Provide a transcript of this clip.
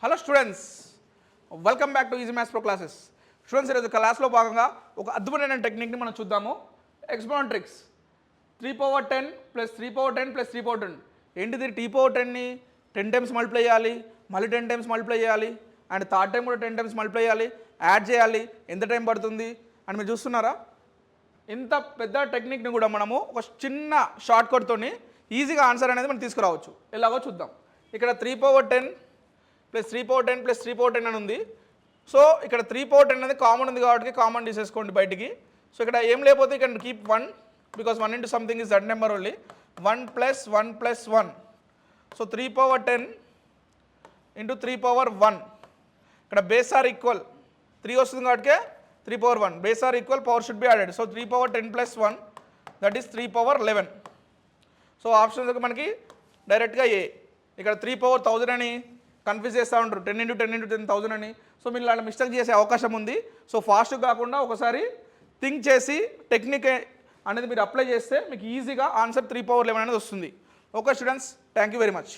Hello students, welcome back to easy maths pro classes. Students, ఈరోజు క్లాస్లో భాగంగా ఒక అద్భుతమైన టెక్నిక్ని మనం చూద్దాము. ఎక్స్పోనెంట్రిక్స్ 3/10 + 3/10 + 3/10. ఏంటిది? t/10ని 10 టైమ్స్ మల్టిప్లై చేయాలి, మళ్ళీ 10 టైమ్స్ మల్టిప్లై చేయాలి, అండ్ థర్డ్ టైం కూడా 10 టైమ్స్ మల్టిప్లై చేయాలి, యాడ్ చేయాలి. ఎంత టైం పడుతుంది అని మీరు చూస్తున్నారా? ఇంత పెద్ద టెక్నిక్ని కూడా మనము ఒక చిన్న షార్ట్ కట్తోని ఈజీగా ఆన్సర్ అనేది మనం తీసుకురావచ్చు. ఎలాగో చూద్దాం. ఇక్కడ 3/10 + 3/10 + 3/10 అని ఉంది. సో ఇక్కడ 3/10 అనేది కామన్ ఉంది కాబట్టి కామన్ తీసేసుకోండి బయటికి. సో ఇక్కడ ఏం లేకపోతే ఇక్కడ keep 1 because 1 into something is that number only. 1 + 1 + 1. So 3/10 into 3/1. ఇక్కడ బేస్ ఆర్ ఈక్వల్ 3 వస్తుంది కాబట్టి 3/1. Base are equal, power should be added. So 3/10 + 1 that is 3/11. So options మనకి డైరెక్ట్గా ఏ. ఇక్కడ 3/1000 అని కన్ఫ్యూజ్ చేస్తూ ఉంటారు, 10 × 10 × 10,000 అని. సో మీరు అలా మిస్టేక్ చేసే అవకాశం ఉంది. సో ఫాస్ట్ కాకుండా ఒకసారి థింక్ చేసి టెక్నిక్ అనేది మీరు అప్లై చేస్తే మీకు ఈజీగా ఆన్సర్ 3/11 అనేది వస్తుంది. Okay students, thank you very much.